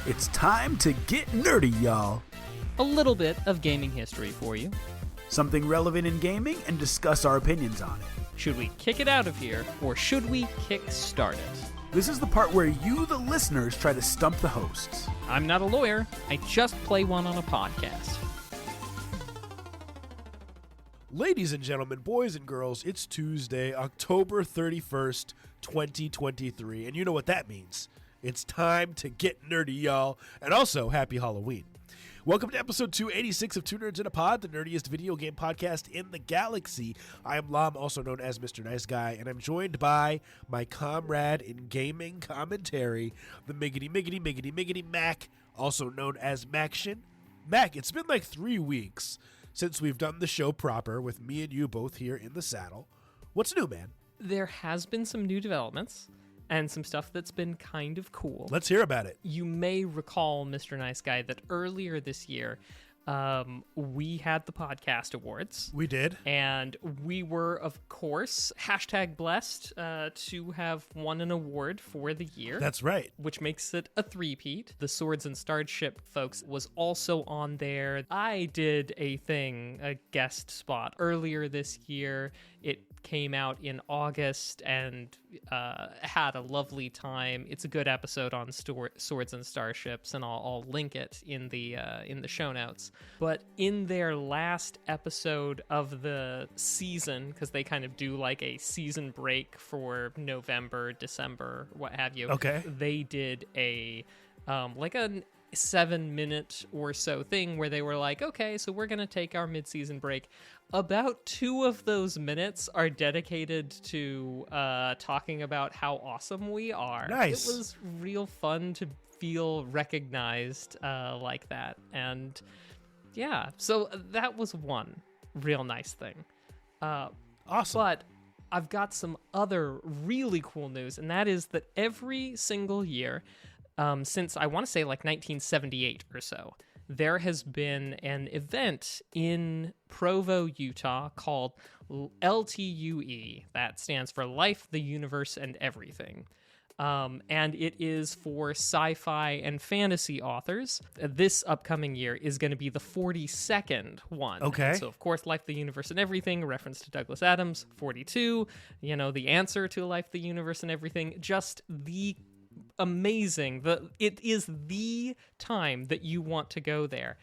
It's time to get nerdy, y'all. A little bit of gaming history for you. Something relevant in gaming and discuss our opinions on it. Should we kick it out of here, or should we kick-start it? This is the part where you, the listeners, try to stump the hosts. I'm not a lawyer. I just play one on a podcast. Ladies and gentlemen, boys and girls, it's Tuesday, October 31st, 2023, and you know what that means. It's time to get nerdy, y'all, and also, happy Halloween. Welcome to episode 286 of Two Nerds in a Pod, the nerdiest video game podcast in the galaxy. I am Lam, also known as Mr. Nice Guy, and I'm joined by my comrade in gaming commentary, the Miggity Mac, also known as Maction. Mac, it's been like 3 weeks since we've done the show proper with me and you both here in the saddle. What's new, man? There has been some new developments and some stuff that's been kind of cool. Let's hear about it. You may recall, Mr. Nice Guy, that earlier this year, we had the podcast awards. We did. And we were, of course, #blessed to have won an award for the year. That's right. Which makes it a three-peat. The Swords and Starship folks was also on there. I did a guest spot earlier this year. It came out in August and had a lovely time. It's a good episode on Swords and Starships, and I'll link it in the show notes. But in their last episode of the season, because they kind of do like a season break for November, December, what have you. Okay. They did a 7-minute or so thing where they were like, okay, so we're going to take our mid-season break. About 2 of those minutes are dedicated to talking about how awesome we are. Nice. It was real fun to feel recognized like that. And yeah, so that was one real nice thing. Awesome. But I've got some other really cool news, and that is that every single year, since I want to say like 1978 or so, there has been an event in Provo, Utah called LTUE. That stands for Life, the Universe, and Everything. And it is for sci-fi and fantasy authors. This upcoming year is going to be the 42nd one. Okay. And so, of course, Life, the Universe, and Everything, a reference to Douglas Adams. 42, the answer to Life, the Universe, and Everything. Just the amazing. It is the time that you want to go there.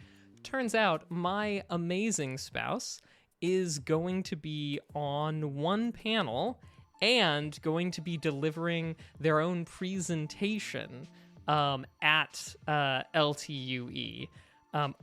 Turns out my amazing spouse is going to be on one panel and going to be delivering their own presentation at LTUE.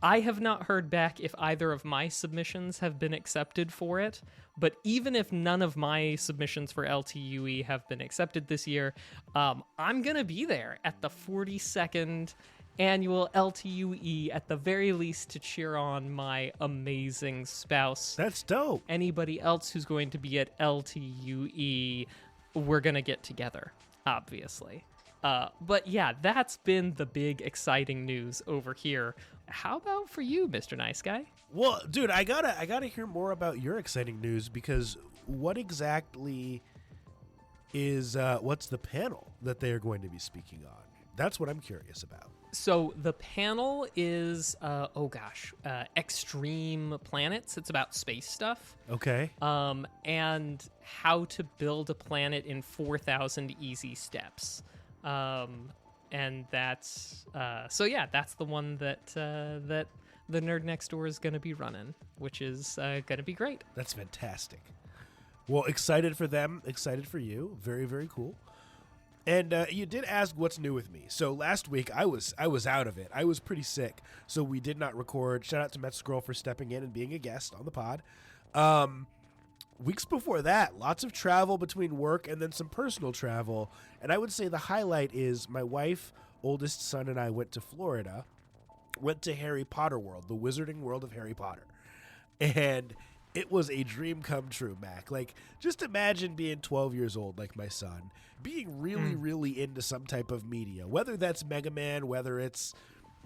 I have not heard back if either of my submissions have been accepted for it, but even if none of my submissions for LTUE have been accepted this year, I'm going to be there at the 42nd annual LTUE at the very least to cheer on my amazing spouse. That's dope. Anybody else who's going to be at LTUE, we're going to get together, obviously. But yeah, that's been the big exciting news over here. How about for you, Mr. Nice Guy? Well, dude, I gotta hear more about your exciting news, because what exactly is what's the panel that they are going to be speaking on? That's what I'm curious about. So the panel is Extreme Planets. It's about space stuff. Okay. And how to build a planet in 4,000 easy steps. And that's that's the one that the Nerd Next Door is going to be running, which is going to be great. That's fantastic. Well, excited for them, excited for you. Very, very cool. And you did ask what's new with me. So last week I was out of it. I was pretty sick, so we did not record. Shout out to Metscroll for stepping in and being a guest on the pod. Weeks before that, lots of travel between work and then some personal travel. And I would say the highlight is my wife, oldest son, and I went to Florida, went to Harry Potter World, the Wizarding World of Harry Potter. And it was a dream come true, Mac. Like, just imagine being 12 years old like my son, being really into some type of media, whether that's Mega Man, whether it's,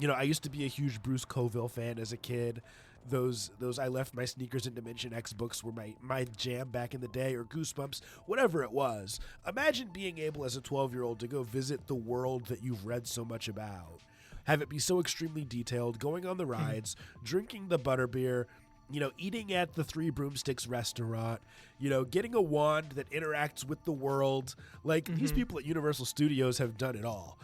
I used to be a huge Bruce Coville fan as a kid. Those I Left My Sneakers in Dimension X books were my jam back in the day, or Goosebumps, whatever it was. Imagine being able as a 12-year-old to go visit the world that you've read so much about, have it be so extremely detailed, going on the rides, drinking the butterbeer, eating at the Three Broomsticks restaurant, getting a wand that interacts with the world. Like, these people at Universal Studios have done it all.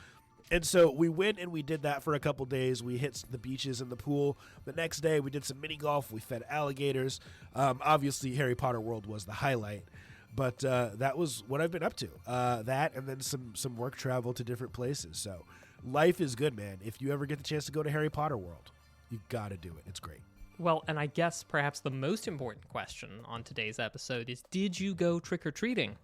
And so we went and we did that for a couple days. We hit the beaches and the pool. The next day, we did some mini golf. We fed alligators. Obviously, Harry Potter World was the highlight. But that was what I've been up to. That and then some work travel to different places. So life is good, man. If you ever get the chance to go to Harry Potter World, you got to do it. It's great. Well, and I guess perhaps the most important question on today's episode is, did you go trick-or-treating?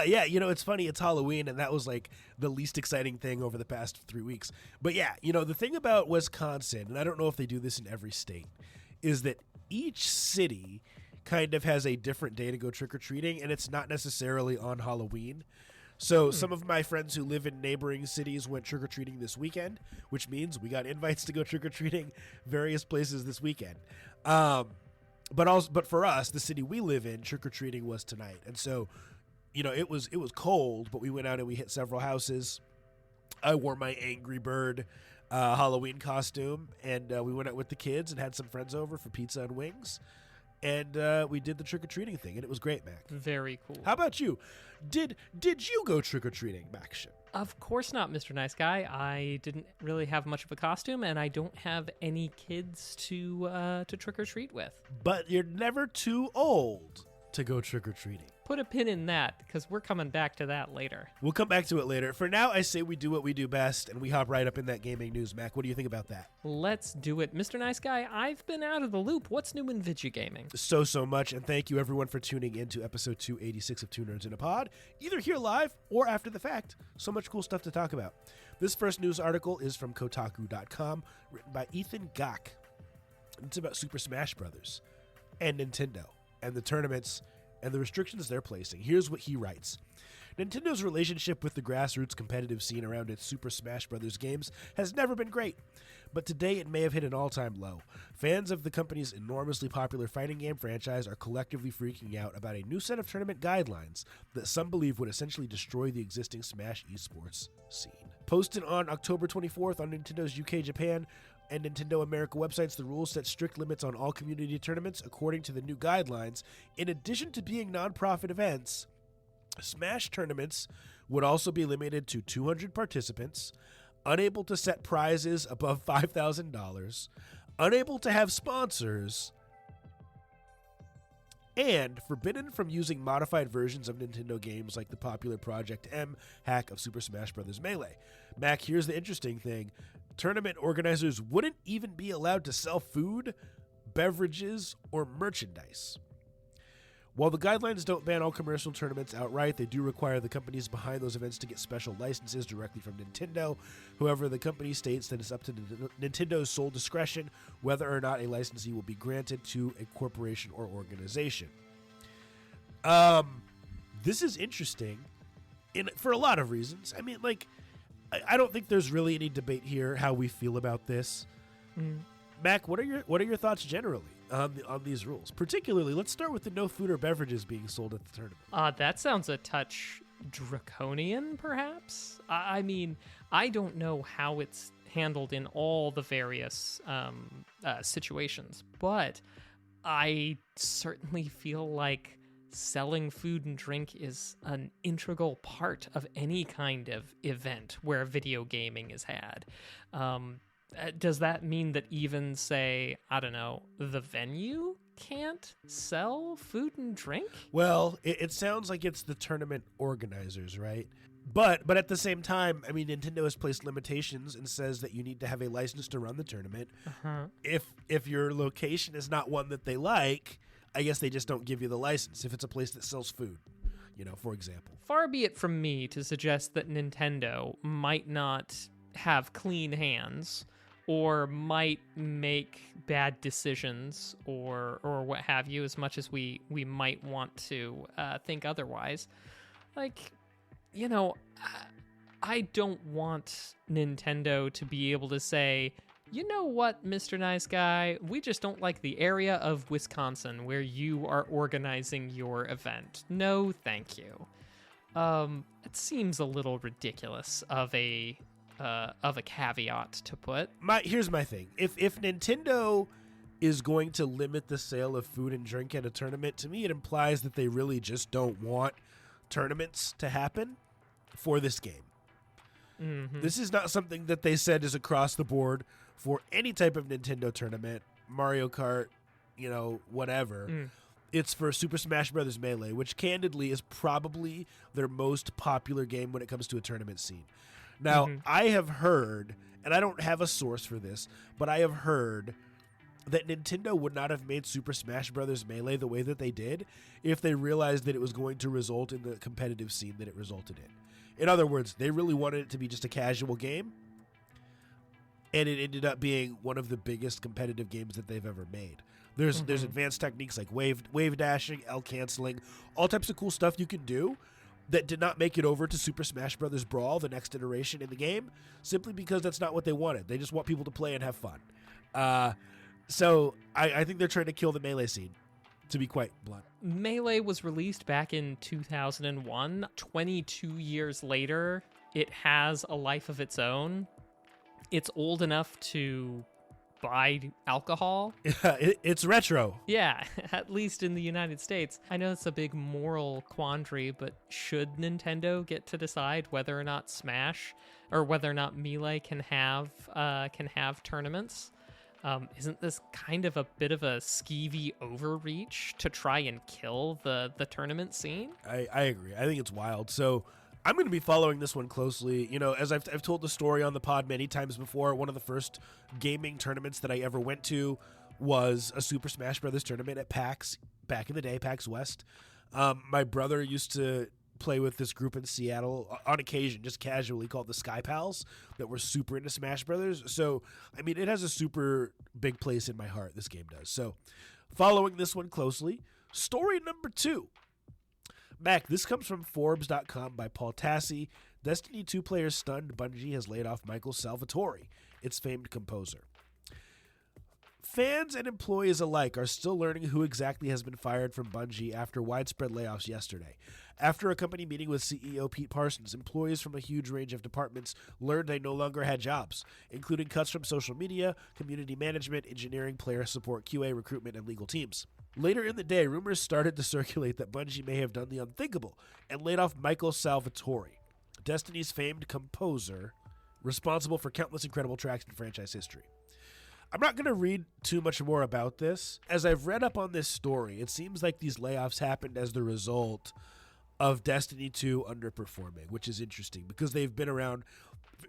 Yeah, it's funny. It's Halloween, and that was like the least exciting thing over the past 3 weeks. But yeah, the thing about Wisconsin, and I don't know if they do this in every state, is that each city kind of has a different day to go trick-or-treating, and it's not necessarily on Halloween. So some of my friends who live in neighboring cities went trick-or-treating this weekend, which means we got invites to go trick-or-treating various places this weekend. But for us, the city we live in, trick-or-treating was tonight. And so, it was cold, but we went out and we hit several houses. I wore my Angry Bird Halloween costume, and we went out with the kids and had some friends over for pizza and wings. And we did the trick-or-treating thing, and it was great, Mac. Very cool. How about you? Did you go trick-or-treating, Mac? Of course not, Mr. Nice Guy. I didn't really have much of a costume, and I don't have any kids to trick-or-treat with. But you're never too old to go trick-or-treating. Put a pin in that, because we're coming back to that later. We'll come back to it later. For now, I say we do what we do best, and we hop right up in that gaming news. Mac, what do you think about that? Let's do it. Mr. Nice Guy, I've been out of the loop. What's new in video gaming? So much, and thank you everyone for tuning in to episode 286 of Two Nerds in a Pod, either here live or after the fact. So much cool stuff to talk about. This first news article is from Kotaku.com, written by Ethan Gach. It's about Super Smash Bros. And Nintendo, and the tournaments and the restrictions they're placing. Here's what he writes. Nintendo's relationship with the grassroots competitive scene around its Super Smash Bros. Games has never been great, but today it may have hit an all-time low. Fans of the company's enormously popular fighting game franchise are collectively freaking out about a new set of tournament guidelines that some believe would essentially destroy the existing Smash esports scene. Posted on October 24th on Nintendo's UK, Japan, and Nintendo America websites, the rules set strict limits on all community tournaments according to the new guidelines. In addition to being non-profit events, Smash tournaments would also be limited to 200 participants, unable to set prizes above $5,000, unable to have sponsors, and forbidden from using modified versions of Nintendo games like the popular Project M hack of Super Smash Bros. Melee. Mac, here's the interesting thing. Tournament organizers wouldn't even be allowed to sell food, beverages, or merchandise. While the guidelines don't ban all commercial tournaments outright, they do require the companies behind those events to get special licenses directly from Nintendo. However, the company states that it's up to Nintendo's sole discretion whether or not a licensee will be granted to a corporation or organization. This is interesting for a lot of reasons. I mean, I don't think there's really any debate here how we feel about this. Mac, what are your thoughts generally on these rules? Particularly, let's start with the no food or beverages being sold at the tournament. That sounds a touch draconian, perhaps. I mean, I don't know how it's handled in all the various situations, but I certainly feel like selling food and drink is an integral part of any kind of event where video gaming is had. Does that mean that even, say, I don't know, the venue can't sell food and drink? Well, it sounds like it's the tournament organizers, right? But at the same time, I mean, Nintendo has placed limitations and says that you need to have a license to run the tournament. If your location is not one that they like, I guess they just don't give you the license if it's a place that sells food, for example. Far be it from me to suggest that Nintendo might not have clean hands or might make bad decisions or what have you, as much as we might want to think otherwise. I don't want Nintendo to be able to say, you know what, Mr. Nice Guy, we just don't like the area of Wisconsin where you are organizing your event. No, thank you. It seems a little ridiculous of a a caveat to put. Here's my thing. If Nintendo is going to limit the sale of food and drink at a tournament, to me it implies that they really just don't want tournaments to happen for this game. Mm-hmm. This is not something that they said is across the board for any type of Nintendo tournament, Mario Kart, whatever. It's for Super Smash Bros. Melee, which candidly is probably their most popular game when it comes to a tournament scene. Now, I have heard, and I don't have a source for this, but I have heard that Nintendo would not have made Super Smash Bros. Melee the way that they did if they realized that it was going to result in the competitive scene that it resulted in. In other words, they really wanted it to be just a casual game, and it ended up being one of the biggest competitive games that they've ever made. There's advanced techniques like wave dashing, L canceling, all types of cool stuff you can do that did not make it over to Super Smash Bros. Brawl, the next iteration in the game, simply because that's not what they wanted. They just want people to play and have fun. So I think they're trying to kill the Melee scene, to be quite blunt. Melee was released back in 2001. 22 years later, it has a life of its own. It's old enough to buy alcohol. It's retro. Yeah, at least in the United States. I know it's a big moral quandary, but should Nintendo get to decide whether or not Smash or whether or not Melee can have tournaments? Isn't this kind of a bit of a skeevy overreach to try and kill the tournament scene? I agree. I think it's wild. So I'm going to be following this one closely. As I've told the story on the pod many times before, one of the first gaming tournaments that I ever went to was a Super Smash Bros. Tournament at PAX back in the day, PAX West. My brother used to play with this group in Seattle on occasion, just casually, called the Sky Pals, that were super into Smash Brothers. So, I mean, it has a super big place in my heart, this game does. So, following this one closely, story number 2. Mac, this comes from Forbes.com by Paul Tassi. Destiny 2 players stunned Bungie has laid off Michael Salvatori, its famed composer. Fans and employees alike are still learning who exactly has been fired from Bungie after widespread layoffs yesterday. After a company meeting with CEO Pete Parsons, employees from a huge range of departments learned they no longer had jobs, including cuts from social media, community management, engineering, player support, QA, recruitment, and legal teams. Later in the day, rumors started to circulate that Bungie may have done the unthinkable and laid off Michael Salvatori, Destiny's famed composer, responsible for countless incredible tracks in franchise history. I'm not going to read too much more about this. As I've read up on this story, it seems like these layoffs happened as the result of Destiny 2 underperforming, which is interesting because they've been around.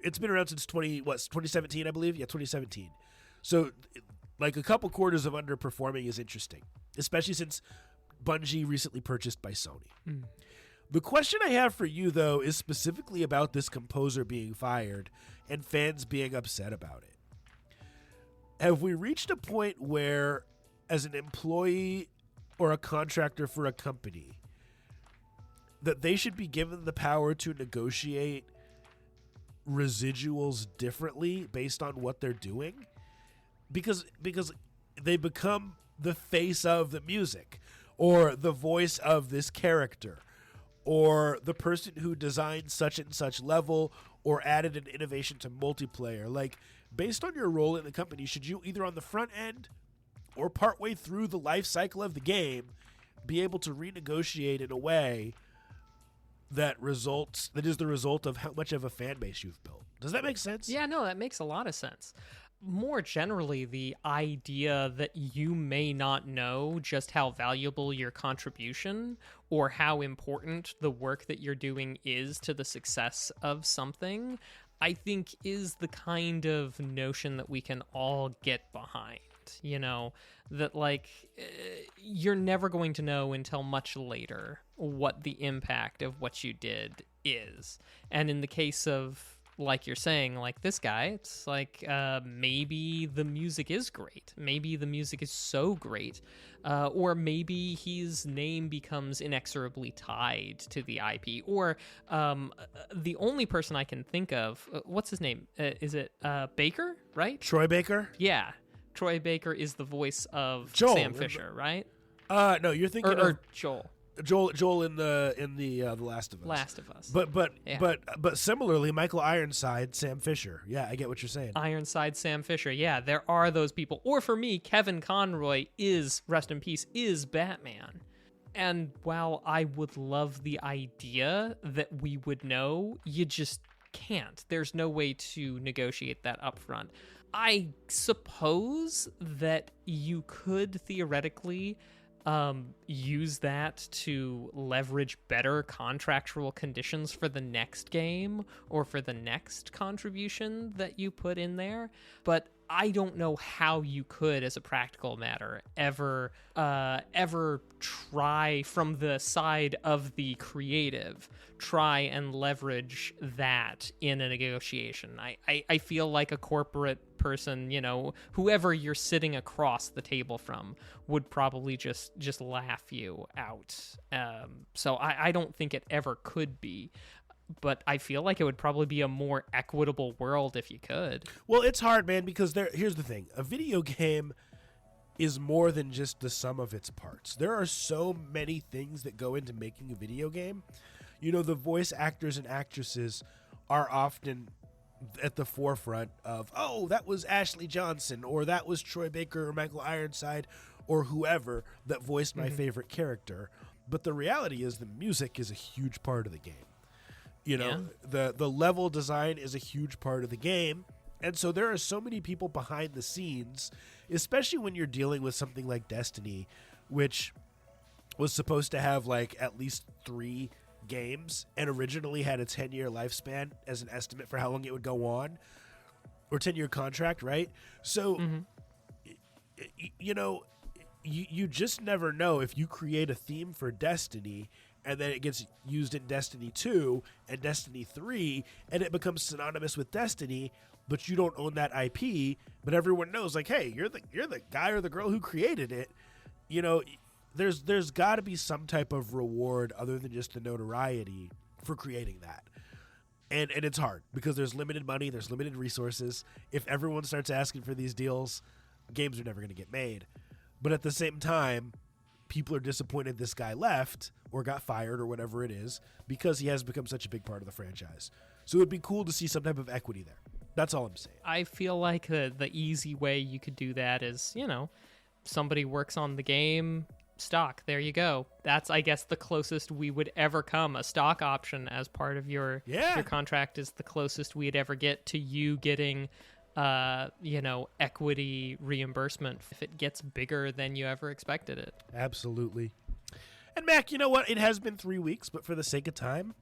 It's been around since 2017, I believe. Yeah, 2017. So, like, a couple quarters of underperforming is interesting, especially since Bungie recently purchased by Sony. The question I have for you, though, is specifically about this composer being fired and fans being upset about it. Have we reached a point where, as an employee or a contractor for a company, that they should be given the power to negotiate residuals differently based on what they're doing? Because they become the face of the music, or the voice of this character, or the person who designed such and such level or added an innovation to multiplayer. Like, based on your role in the company, should you either on the front end or partway through the life cycle of the game be able to renegotiate in a way that is the result of how much of a fan base you've built? Does that make sense? Yeah, no, that makes a lot of sense. More generally, the idea that you may not know just how valuable your contribution or how important the work that you're doing is to the success of something, I think is the kind of notion that we can all get behind. That, like, you're never going to know until much later what the impact of what you did is. And in the case of, like you're saying, like this guy, it's like maybe the music is great. Maybe the music is so great. Or maybe his name becomes inexorably tied to the IP. Or the only person I can think of, what's his name? Is it Baker, right? Troy Baker? Yeah. Troy Baker is the voice of Joel. Sam Fisher, right? No, you're thinking or of Joel. Joel in the Last of Us. Last of Us. But similarly, Michael Ironside, Sam Fisher. Yeah, I get what you're saying. Ironside, Sam Fisher. Yeah, there are those people. Or for me, Kevin Conroy is, rest in peace, is Batman. And while I would love the idea that we would know, you just can't. There's no way to negotiate that up front. I suppose that you could theoretically use that to leverage better contractual conditions for the next game or for the next contribution that you put in there. But I don't know how you could, as a practical matter, ever try from the side of the creative, try and leverage that in a negotiation. I feel like a corporate person, whoever you're sitting across the table from, would probably just laugh you out. So I don't think it ever could be. But I feel like it would probably be a more equitable world if you could. Well, it's hard, man, because here's the thing. A video game is more than just the sum of its parts. There are so many things that go into making a video game. The voice actors and actresses are often at the forefront of, oh, that was Ashley Johnson, or that was Troy Baker or Michael Ironside or whoever that voiced my favorite character. But the reality is the music is a huge part of the game. The level design is a huge part of the game. And so there are so many people behind the scenes, especially when you're dealing with something like Destiny, which was supposed to have like at least 3 games and originally had a 10-year lifespan as an estimate for how long it would go on, or 10-year contract, right? So, you just never know if you create a theme for Destiny and then it gets used in Destiny 2 and Destiny 3, and it becomes synonymous with Destiny, but you don't own that IP, but everyone knows, like, hey, you're the guy or the girl who created it. There's got to be some type of reward other than just the notoriety for creating that. And it's hard because there's limited money, there's limited resources. If everyone starts asking for these deals, games are never going to get made. But at the same time, people are disappointed this guy left or got fired or whatever it is because he has become such a big part of the franchise. So it would be cool to see some type of equity there. That's all I'm saying. I feel like the easy way you could do that is, somebody works on the game, stock, there you go. That's, I guess, the closest we would ever come. A stock option as part of your contract is the closest we'd ever get to you getting equity reimbursement if it gets bigger than you ever expected it. Absolutely. And Mac, you know what? It has been 3 weeks, but for the sake of time,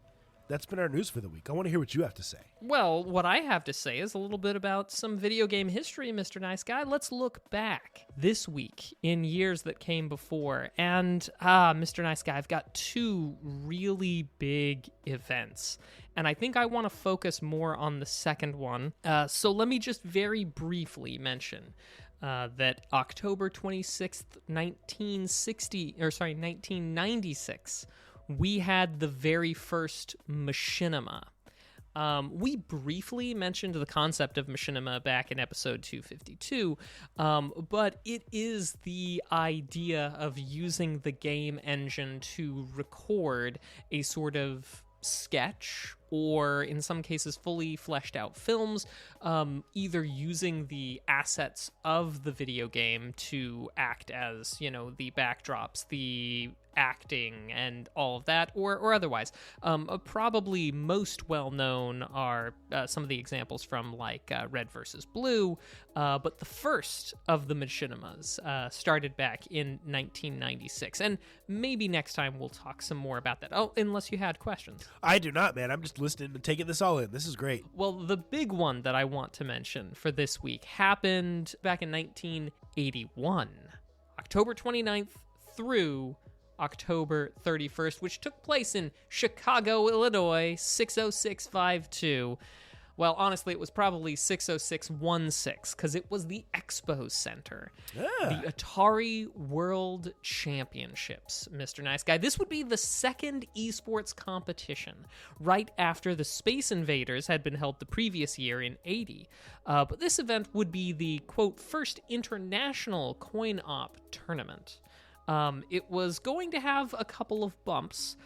that's been our news for the week. I want to hear what you have to say. Well, what I have to say is a little bit about some video game history, Mr. Nice Guy. Let's look back this week in years that came before. And, Mr. Nice Guy, I've got 2 really big events. And I think I want to focus more on the second one. So let me just very briefly mention that October 26th, 1996, we had the very first machinima. We briefly mentioned the concept of machinima back in episode 252, but it is the idea of using the game engine to record a sort of sketch, or in some cases fully fleshed out films, either using the assets of the video game to act as, the backdrops, the acting and all of that, or otherwise. Probably most well known are some of the examples from like Red vs. Blue, but the first of the machinimas started back in 1996, and maybe next time we'll talk some more about that. Oh, unless you had questions. I do not, man. I'm just listening and taking this all in. This is great. Well, the big one that I want to mention for this week happened back in 1981, October 29th through October 31st, which took place in Chicago, Illinois, 60652. Well, honestly, it was probably 60616 because it was the Expo Center. The Atari World Championships, Mr. Nice Guy. This would be the second esports competition, right after the Space Invaders had been held the previous year in 80. But this event would be the, quote, first international coin-op tournament. It was going to have a couple of bumps.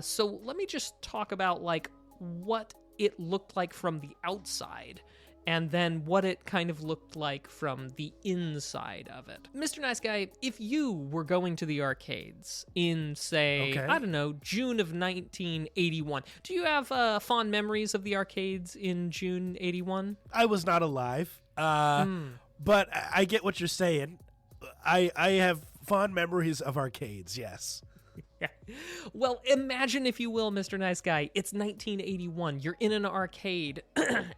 So let me just talk about like what it looked like from the outside, and then what it kind of looked like from the inside of it. Mr. Nice Guy, if you were going to the arcades in, say, Okay. I don't know, June of 1981, do you have fond memories of the arcades in June 81? I was not alive, but I get what you're saying. I have fond memories of arcades, yes. Yeah. Well, imagine, if you will, Mr. Nice Guy, it's 1981. You're in an arcade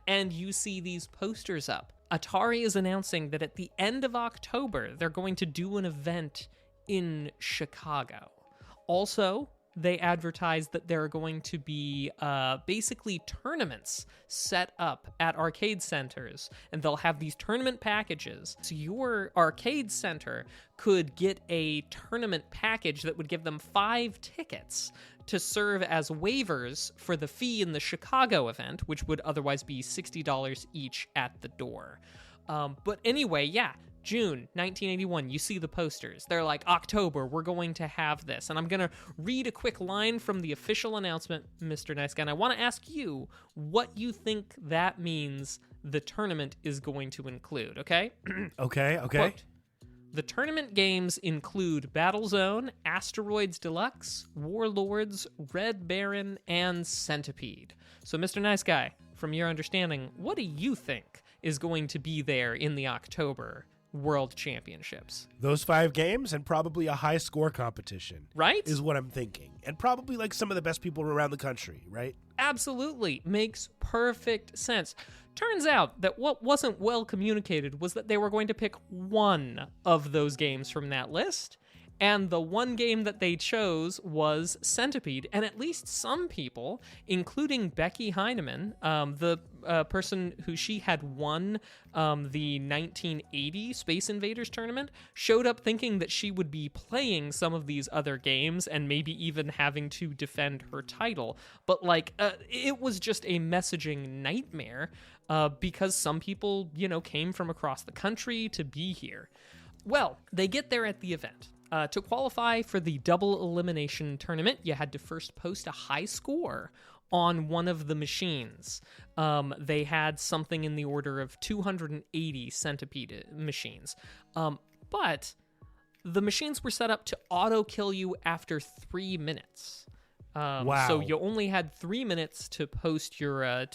and you see these posters up. Atari is announcing that at the end of October, they're going to do an event in Chicago. Also, they advertised that there are going to be basically tournaments set up at arcade centers, and they'll have these tournament packages. So your arcade center could get a tournament package that would give them 5 tickets to serve as waivers for the fee in the Chicago event, which would otherwise be $60 each at the door. But anyway, yeah. June 1981, you see the posters. They're like, October, we're going to have this. And I'm going to read a quick line from the official announcement, Mr. Nice Guy. And I want to ask you what you think that means the tournament is going to include, okay? Okay. Quote, the tournament games include Battlezone, Asteroids Deluxe, Warlords, Red Baron, and Centipede. So, Mr. Nice Guy, from your understanding, what do you think is going to be there in the October World Championships? Those 5 games and probably a high score competition. Right? Is what I'm thinking. And probably like some of the best people around the country, right? Absolutely. Makes perfect sense. Turns out that what wasn't well communicated was that they were going to pick one of those games from that list. And the one game that they chose was Centipede. And at least some people, including Becky Heineman, the person who she had won the 1980 Space Invaders tournament, showed up thinking that she would be playing some of these other games and maybe even having to defend her title. But it was just a messaging nightmare because some people, came from across the country to be here. Well, they get there at the event. To qualify for the double elimination tournament, you had to first post a high score on one of the machines. They had something in the order of 280 Centipede machines. But the machines were set up to auto-kill you after 3 minutes. Wow. So you only had 3 minutes to post your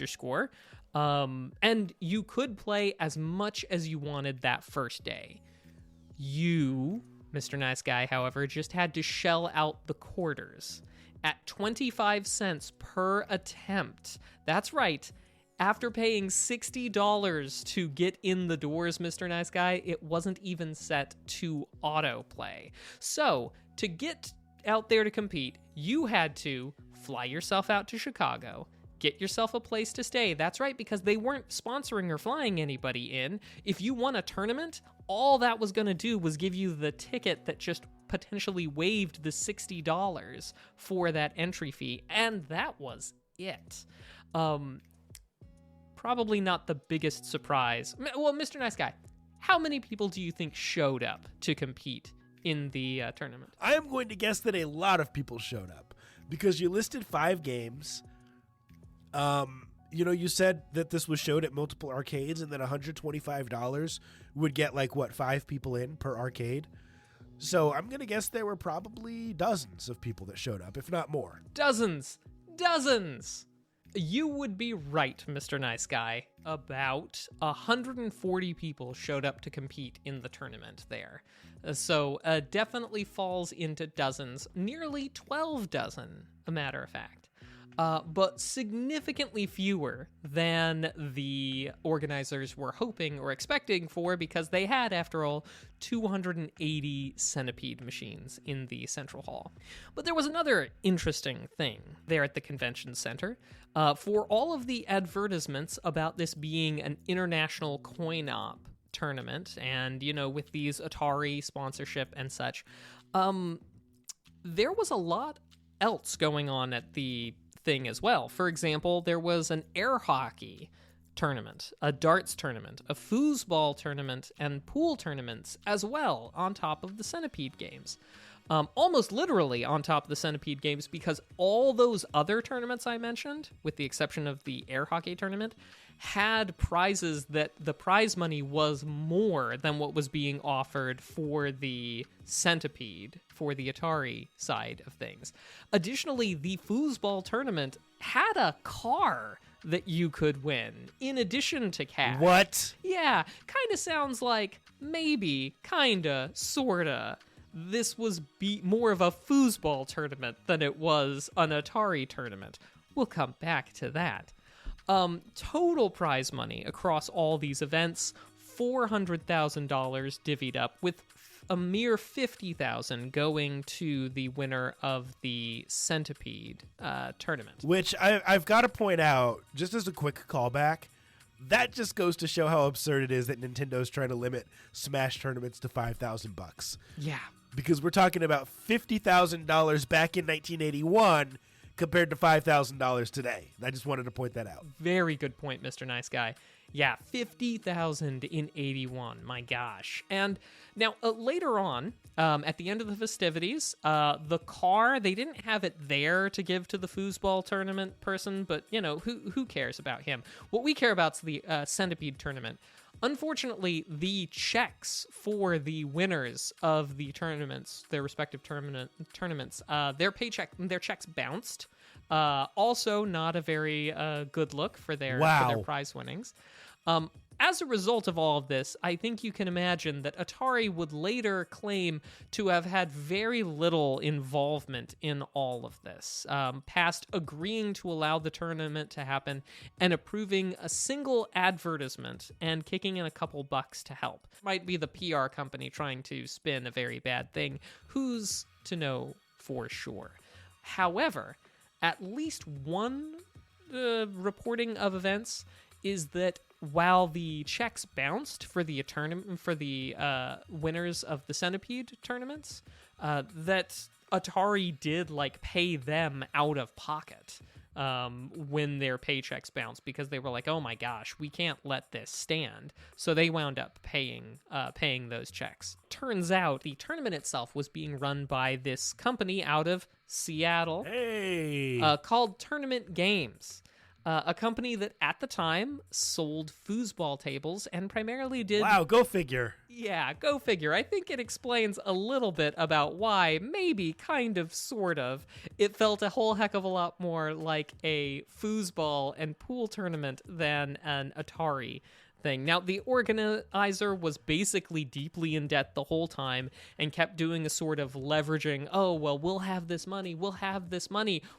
score. And you could play as much as you wanted that first day. You, Mr. Nice Guy, however, just had to shell out the quarters at 25 cents per attempt. That's right. After paying $60 to get in the doors, Mr. Nice Guy, it wasn't even set to autoplay. So, to get out there to compete, you had to fly yourself out to Chicago, get yourself a place to stay. That's right, because they weren't sponsoring or flying anybody in. If you won a tournament, all that was going to do was give you the ticket that just potentially waived the $60 for that entry fee, and that was it. Probably not the biggest surprise. Well, Mr. Nice Guy, how many people do you think showed up to compete in the tournament? I am going to guess that a lot of people showed up because you listed 5 games. You said that this was showed at multiple arcades and that $125 would get 5 people in per arcade. So I'm going to guess there were probably dozens of people that showed up, if not more. Dozens! You would be right, Mr. Nice Guy. About 140 people showed up to compete in the tournament there. So definitely falls into dozens, nearly 12 dozen, a matter of fact. But significantly fewer than the organizers were hoping or expecting for, because they had, after all, 280 Centipede machines in the Central Hall. But there was another interesting thing there at the convention center. For all of the advertisements about this being an international coin-op tournament, and, with these Atari sponsorship and such, there was a lot else going on at the thing as well. For example, there was an air hockey tournament, a darts tournament, a foosball tournament, and pool tournaments as well on top of the Centipede games. Almost literally on top of the Centipede games, because all those other tournaments I mentioned, with the exception of the air hockey tournament, had prizes that the prize money was more than what was being offered for the Centipede, for the Atari side of things. Additionally, the foosball tournament had a car that you could win in addition to cash. What? Yeah, kind of sounds like maybe, kinda, sorta. This was more of a foosball tournament than it was an Atari tournament. We'll come back to that. Total prize money across all these events, $400,000 divvied up, with a mere $50,000 going to the winner of the Centipede tournament. Which I've got to point out, just as a quick callback, that just goes to show how absurd it is that Nintendo's trying to limit Smash tournaments to $5,000. Yeah. Because we're talking about $50,000 back in 1981 compared to $5,000 today. I just wanted to point that out. Very good point, Mr. Nice Guy. Yeah, 50,000 in 81. My gosh. And now later on, at the end of the festivities, the car, they didn't have it there to give to the foosball tournament person, but, you know, who cares about him? What we care about is the Centipede tournament. Unfortunately, the checks for the winners of the tournaments, their respective tournaments, their checks bounced. Also, not a very good look for their prize winnings. As a result of all of this, I think you can imagine that Atari would later claim to have had very little involvement in all of this, past agreeing to allow the tournament to happen and approving a single advertisement and kicking in a couple bucks to help. Might be the PR company trying to spin a very bad thing. Who's to know for sure? However, at least one reporting of events is that while the checks bounced for the winners of the Centipede tournaments, that Atari did pay them out of pocket when their paychecks bounced, because they were like, oh my gosh, we can't let this stand. So they wound up paying those checks. Turns out the tournament itself was being run by this company out of Seattle, called Tournament Games. A company that at the time sold foosball tables and primarily did... Wow, go figure. Yeah, go figure. I think it explains a little bit about why, maybe, kind of, sort of, it felt a whole heck of a lot more like a foosball and pool tournament than an Atari thing. Now, the organizer was basically deeply in debt the whole time and kept doing a sort of leveraging, oh, well, we'll have this money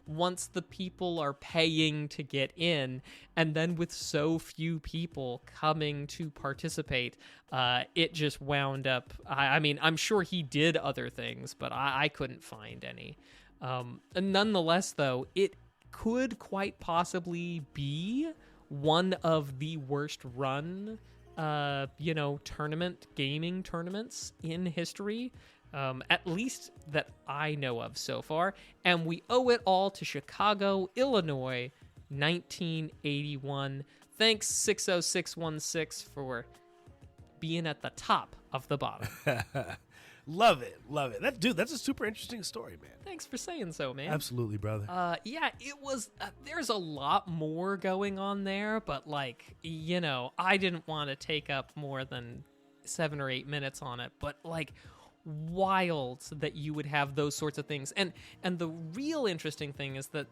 once the people are paying to get in. And then with so few people coming to participate, it just wound up, I mean, I'm sure he did other things, but I couldn't find any. Nonetheless, though, it could quite possibly be one of the worst run, gaming tournaments in history, at least that I know of so far. And we owe it all to Chicago, Illinois, 1981. Thanks, 60616, for being at the top of the bottom. Love it. That's a super interesting story, man. Thanks for saying so, man. Absolutely, brother. Yeah, it was, there's a lot more going on there, but I didn't want to take up more than 7 or 8 minutes on it, but wild that you would have those sorts of things. And the real interesting thing is that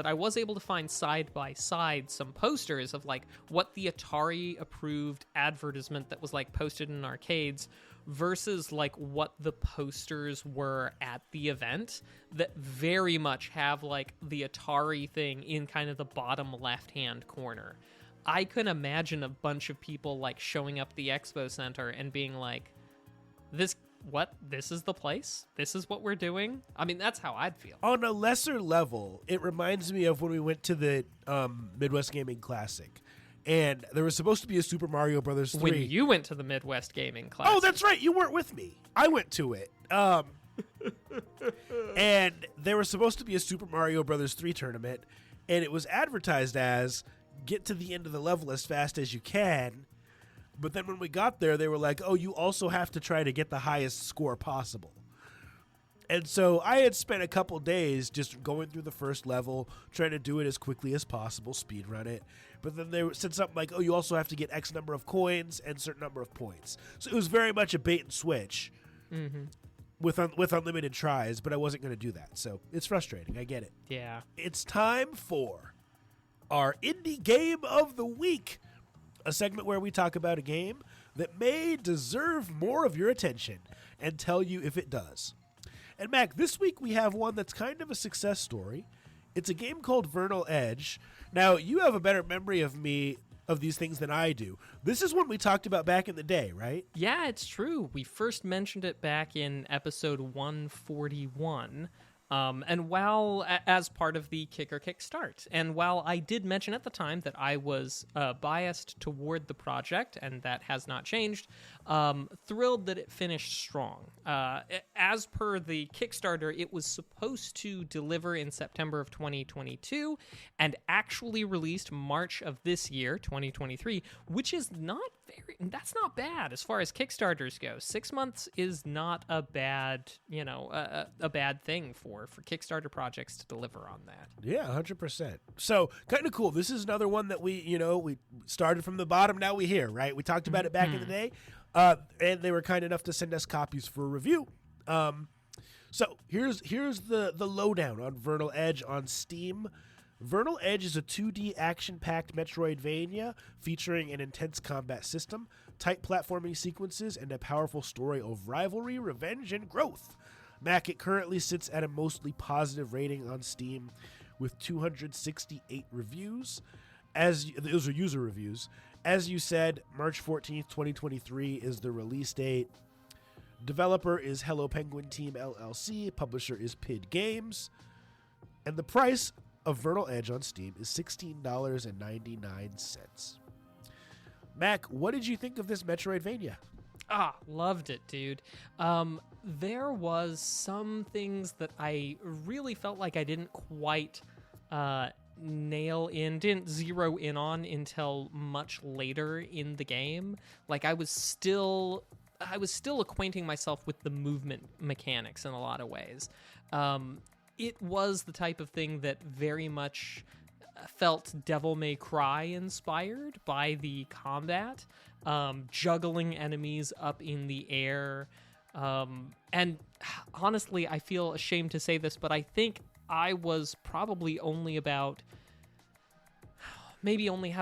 I was able to find side by side some posters of what the Atari approved advertisement that was posted in arcades versus what the posters were at the event, that very much have the Atari thing in kind of the bottom left hand corner. I can imagine a bunch of people showing up the expo center and being this is the place? This is what we're doing? I mean, that's how I'd feel. On a lesser level, it reminds me of when we went to the Midwest Gaming Classic, and there was supposed to be a Super Mario Brothers 3. When you went to the Midwest Gaming Classic. Oh, that's right. You weren't with me. I went to it. And there was supposed to be a Super Mario Brothers 3 tournament, and it was advertised as get to the end of the level as fast as you can. But then when we got there, they were like, oh, you also have to try to get the highest score possible. And so I had spent a couple days just going through the first level, trying to do it as quickly as possible, speedrun it. But then they said something like, oh, you also have to get X number of coins and certain number of points. So it was very much a bait and switch with unlimited tries, but I wasn't going to do that. So it's frustrating. I get it. Yeah. It's time for our Indie Game of the Week, a segment where we talk about a game that may deserve more of your attention and tell you if it does. And Mac, this week we have one that's kind of a success story. It's a game called Vernal Edge. Now, you have a better memory of these things than I do. This is one we talked about back in the day, right? Yeah, it's true. We first mentioned it back in episode 141. And while, as part of the Kicker Kickstart, and while I did mention at the time that I was biased toward the project, and that has not changed, thrilled that it finished strong. As per the Kickstarter, it was supposed to deliver in September of 2022, and actually released March of this year, 2023, which is that's not bad as far as Kickstarters go. 6 months is not a bad, a bad thing for Kickstarter projects to deliver on that. Yeah, 100%. So kind of cool. This is another one that we started from the bottom. Now we here, right? We talked about it back in the day, and they were kind enough to send us copies for review. So here's the lowdown on Vernal Edge on Steam. Vernal Edge is a 2D action-packed Metroidvania featuring an intense combat system, tight platforming sequences, and a powerful story of rivalry, revenge, and growth. Mac, it currently sits at a mostly positive rating on Steam with 268 reviews. Those are user reviews. As you said, March 14th, 2023 is the release date. Developer is Hello Penguin Team LLC. Publisher is PID Games. And the price of Vernal Edge on Steam is $16.99. Mac, what did you think of this Metroidvania? Loved it, dude. There was some things that I really felt like I didn't quite didn't zero in on until much later in the game. Like I was still acquainting myself with the movement mechanics in a lot of ways. It was the type of thing that very much felt Devil May Cry inspired by the combat, juggling enemies up in the air. And honestly, I feel ashamed to say this, but I think I was probably only had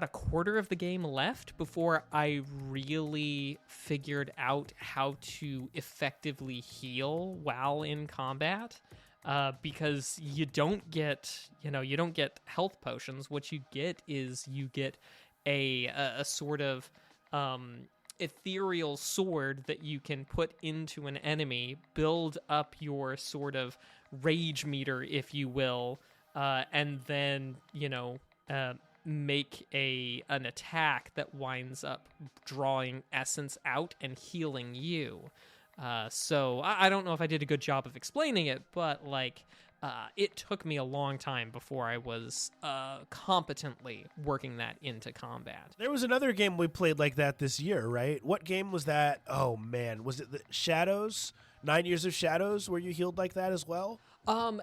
a quarter of the game left before I really figured out how to effectively heal while in combat. Because you don't get health potions. What you get is a sort of ethereal sword that you can put into an enemy, build up your sort of rage meter, if you will, and then make an attack that winds up drawing essence out and healing you. So I don't know if I did a good job of explaining it, but it took me a long time before I was competently working that into combat. There was another game we played like that this year, right? What game was that? Oh man, was it the Shadows? 9 Years of Shadows, where you healed like that as well?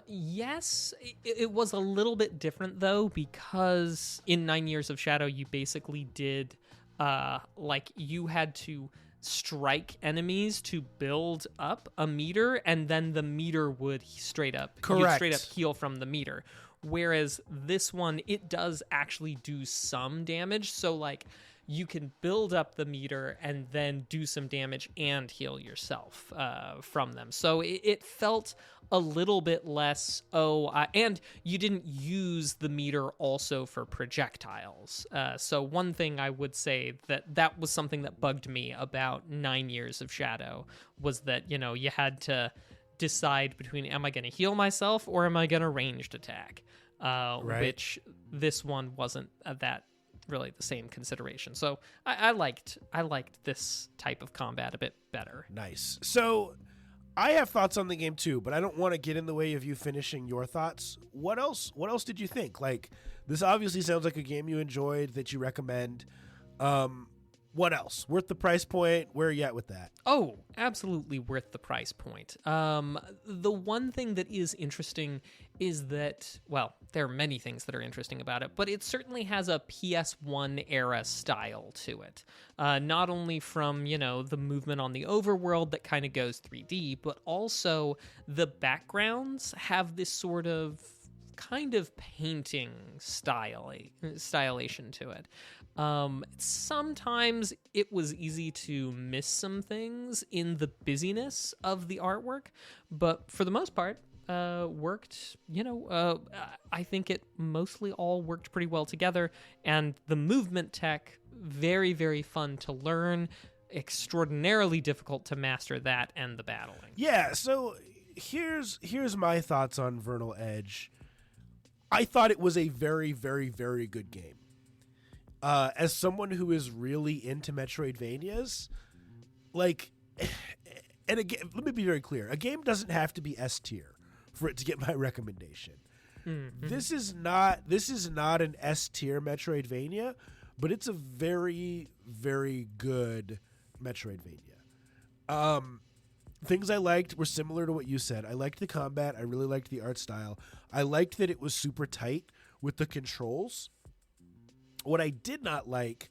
Yes, it was a little bit different though, because in 9 Years of Shadow, you basically did, you had to strike enemies to build up a meter, and then the meter would straight up heal from the meter. Whereas this one, it does actually do some damage. So you can build up the meter and then do some damage and heal yourself from them. So it felt a little bit less, and you didn't use the meter also for projectiles. So one thing I would say that was something that bugged me about 9 Years of Shadow was that, you had to decide between, am I going to heal myself or am I going to ranged attack? Right. Which this one wasn't that really the same consideration. So I liked this type of combat a bit better. Nice. So I have thoughts on the game too, but I don't want to get in the way of you finishing your thoughts. What else did you think? Like, this obviously sounds like a game you enjoyed that you recommend. What else? Worth the price point? Where are you at with that? Oh, absolutely worth the price point. The one thing that is interesting is that, well, there are many things that are interesting about it, but it certainly has a PS1 era style to it. Not only from, the movement on the overworld that kind of goes 3D, but also the backgrounds have this sort of kind of painting stylization to it. Sometimes it was easy to miss some things in the busyness of the artwork, but for the most part, worked, I think it mostly all worked pretty well together, and the movement tech, very, very fun to learn, extraordinarily difficult to master that and the battling. Yeah, so here's my thoughts on Vernal Edge. I thought it was a very, very, very good game. As someone who is really into Metroidvanias, like, and again, let me be very clear: a game doesn't have to be S tier for it to get my recommendation. Mm-hmm. This is not an S tier Metroidvania, but it's a very, very good Metroidvania. Things I liked were similar to what you said. I liked the combat. I really liked the art style. I liked that it was super tight with the controls. What I did not like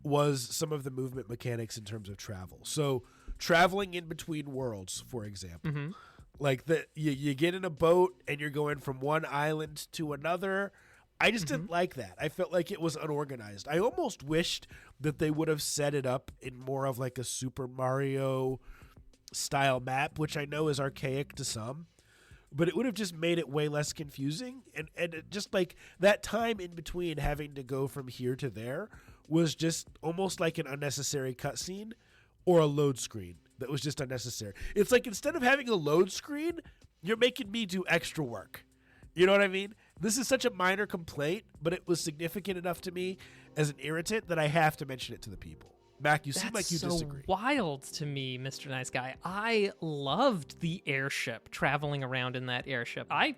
was some of the movement mechanics in terms of travel. So traveling in between worlds, for example, like you get in a boat and you're going from one island to another. I just didn't like that. I felt like it was unorganized. I almost wished that they would have set it up in more of like a Super Mario style map, which I know is archaic to some. But it would have just made it way less confusing. And it just like that time in between having to go from here to there was just almost like an unnecessary cutscene or a load screen that was just unnecessary. It's like instead of having a load screen, you're making me do extra work. You know what I mean? This is such a minor complaint, but it was significant enough to me as an irritant that I have to mention it to the people. Mac, you seem like you disagree. That's so wild to me, Mr. Nice Guy. I loved the airship, traveling around in that airship. I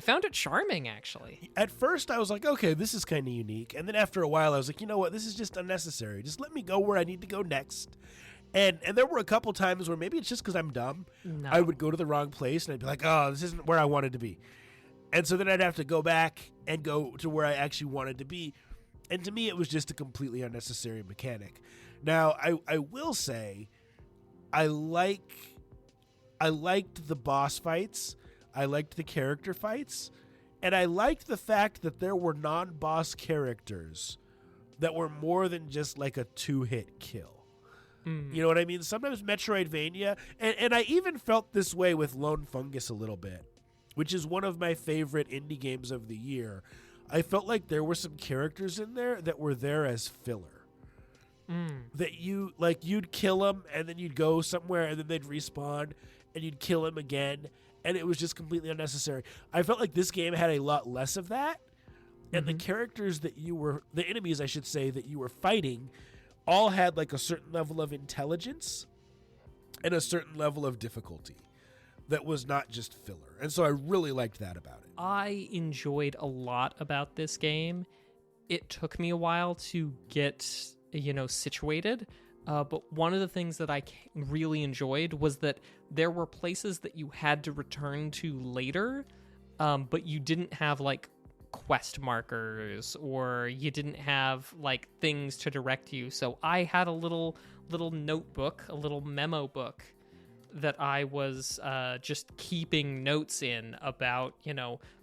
found it charming, actually. At first, I was like, okay, this is kind of unique. And then after a while, I was like, you know what? This is just unnecessary. Just let me go where I need to go next. And there were a couple times where maybe it's just because I'm dumb. No. I would go to the wrong place, and I'd be like, oh, this isn't where I wanted to be. And so then I'd have to go back and go to where I actually wanted to be. And to me, it was just a completely unnecessary mechanic. Now, I will say, I liked the boss fights, I liked the character fights, and I liked the fact that there were non-boss characters that were more than just like a two-hit kill. You know what I mean? Sometimes Metroidvania, and I even felt this way with Lone Fungus a little bit, which is one of my favorite indie games of the year. I felt like there were some characters in there that were there as filler. That you'd kill them and then you'd go somewhere and then they'd respawn and you'd kill them again, and it was just completely unnecessary. I felt like this game had a lot less of that, and the characters the enemies, I should say, that you were fighting all had like a certain level of intelligence and a certain level of difficulty that was not just filler. And so I really liked that about it. I enjoyed a lot about this game. It took me a while to get situated. But one of the things that I really enjoyed was that there were places that you had to return to later, but you didn't have like quest markers, or you didn't have like things to direct you. So I had a little notebook, a little memo book that I was just keeping notes in about,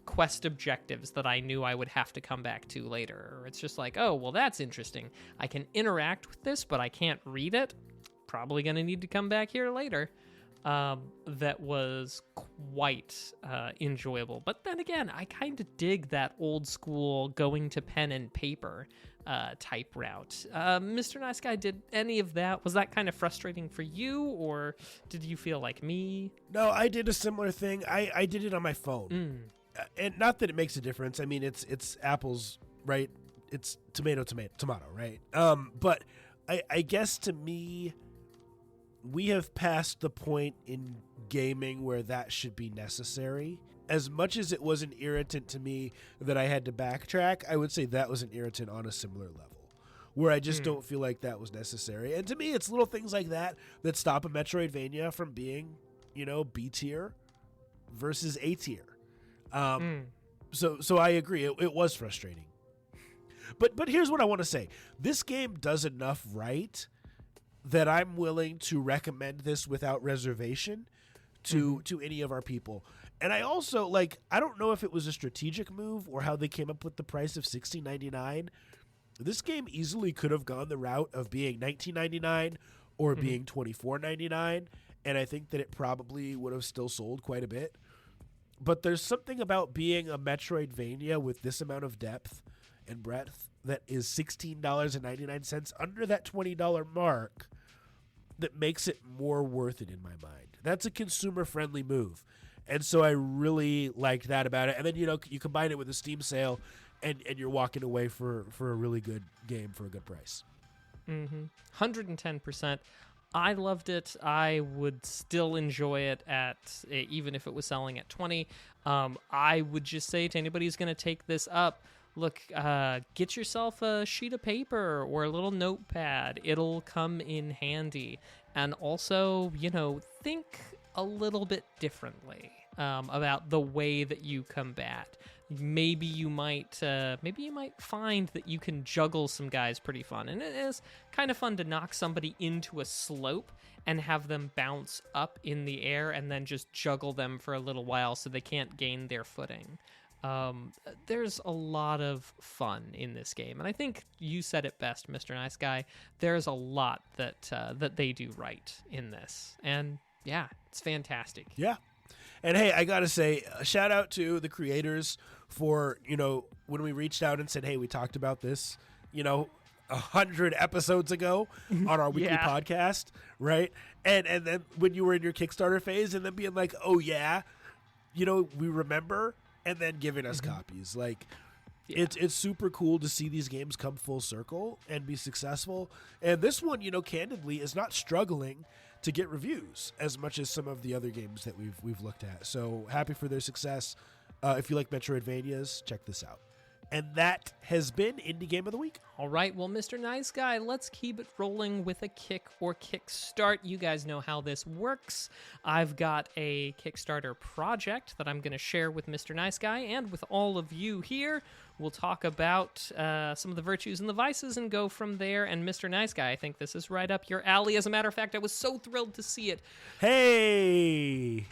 quest objectives that I knew I would have to come back to later. Or it's just like, oh, well, that's interesting. I can interact with this, but I can't read it. Probably going to need to come back here later. That was quite enjoyable. But then again, I kind of dig that old school going to pen and paper type route. Mr. Nice Guy, did any of that? Was that kind of frustrating for you, or did you feel like me? No, I did a similar thing. I did it on my phone. And not that it makes a difference. I mean, it's apples, right? It's tomato, right? But I guess to me, we have passed the point in gaming where that should be necessary. As much as it was an irritant to me that I had to backtrack, I would say that was an irritant on a similar level, where I just don't feel like that was necessary. And to me, it's little things like that that stop a Metroidvania from being, B tier versus A tier. So I agree. It was frustrating. But here's what I want to say. This game does enough right that I'm willing to recommend this without reservation to any of our people. And I also, I don't know if it was a strategic move or how they came up with the price of $16.99. This game easily could have gone the route of being $19.99 or being $24.99, and I think that it probably would have still sold quite a bit. But there's something about being a Metroidvania with this amount of depth and breadth that is $16.99 under that $20 mark that makes it more worth it in my mind. That's a consumer-friendly move. And so I really liked that about it. And then, you combine it with a Steam sale, and you're walking away for a really good game for a good price. 110%. I loved it. I would still enjoy it even if it was selling at 20. I would just say to anybody who's going to take this up, look, get yourself a sheet of paper or a little notepad. It'll come in handy. And also, think a little bit differently about the way that you combat. Maybe you might find that you can juggle some guys pretty fun. And it is kind of fun to knock somebody into a slope and have them bounce up in the air and then just juggle them for a little while so they can't gain their footing. There's a lot of fun in this game, and I think you said it best, Mr. Nice Guy. There's a lot that they do right in this, and yeah, it's fantastic. Yeah. And hey, I gotta say, a shout out to the creators for, when we reached out and said, hey, we talked about this, 100 episodes ago on our weekly podcast, right? And then when you were in your Kickstarter phase and then being like, oh yeah, we remember, and then giving us copies. It's super cool to see these games come full circle and be successful. And this one, candidly, is not struggling to get reviews as much as some of the other games that we've looked at. So happy for their success. If you like Metroidvanias, check this out. And that has been Indie Game of the Week. All right, well, Mr. Nice Guy, let's keep it rolling with a kick or kickstart. You guys know how this works. I've got a Kickstarter project that I'm going to share with Mr. Nice Guy and with all of you here. We'll talk about some of the virtues and the vices and go from there. And Mr. Nice Guy, I think this is right up your alley. As a matter of fact, I was so thrilled to see it. Hey,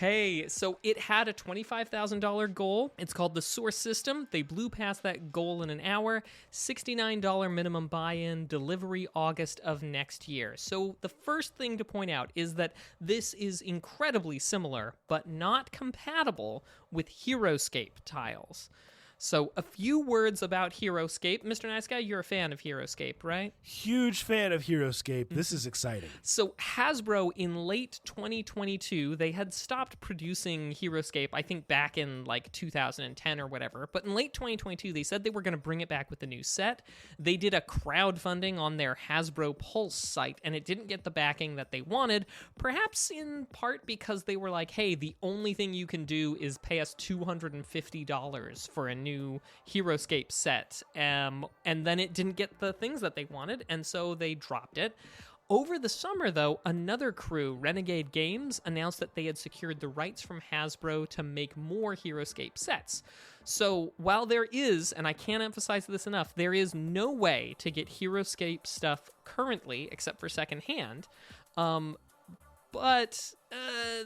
so it had a $25,000 goal. It's called the Source System. They blew past that goal in an hour. $69 minimum buy-in, delivery August of next year. So the first thing to point out is that this is incredibly similar, but not compatible with HeroScape tiles. So a few words about HeroScape. Mr. Nice Guy, you're a fan of HeroScape, right? Huge fan of HeroScape. This is exciting. So Hasbro, in late 2022, they had stopped producing HeroScape, I think back in 2010 or whatever. But in late 2022, they said they were going to bring it back with the new set. They did a crowdfunding on their Hasbro Pulse site, and it didn't get the backing that they wanted, perhaps in part because they were like, hey, the only thing you can do is pay us $250 for a new HeroScape set, and then it didn't get the things that they wanted, and so they dropped it. Over the summer, though, another crew, Renegade Games, announced that they had secured the rights from Hasbro to make more HeroScape sets. So while there is, and I can't emphasize this enough, there is no way to get HeroScape stuff currently except for secondhand, but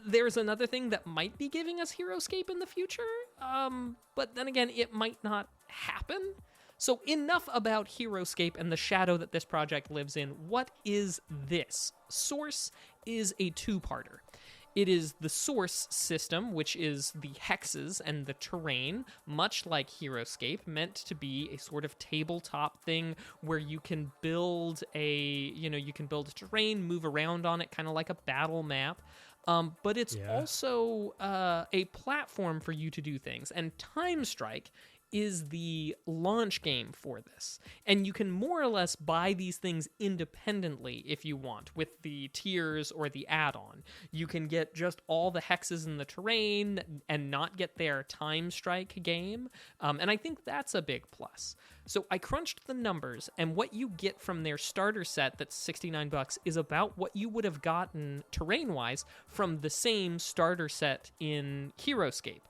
there's another thing that might be giving us HeroScape in the future, but then again, it might not happen. So enough about HeroScape and the shadow that this project lives in. What is this? Source is a two-parter. It is the Source system, which is the hexes and the terrain, much like HeroScape, meant to be a sort of tabletop thing where you can build a terrain, move around on it, kind of like a battle map. But it's also a platform for you to do things. And Time Strike is the launch game for this. And you can more or less buy these things independently if you want, with the tiers or the add-on. You can get just all the hexes in the terrain and not get their time strike game. And I think that's a big plus. So I crunched the numbers, and what you get from their starter set that's $69 is about what you would have gotten terrain-wise from the same starter set in Heroescape.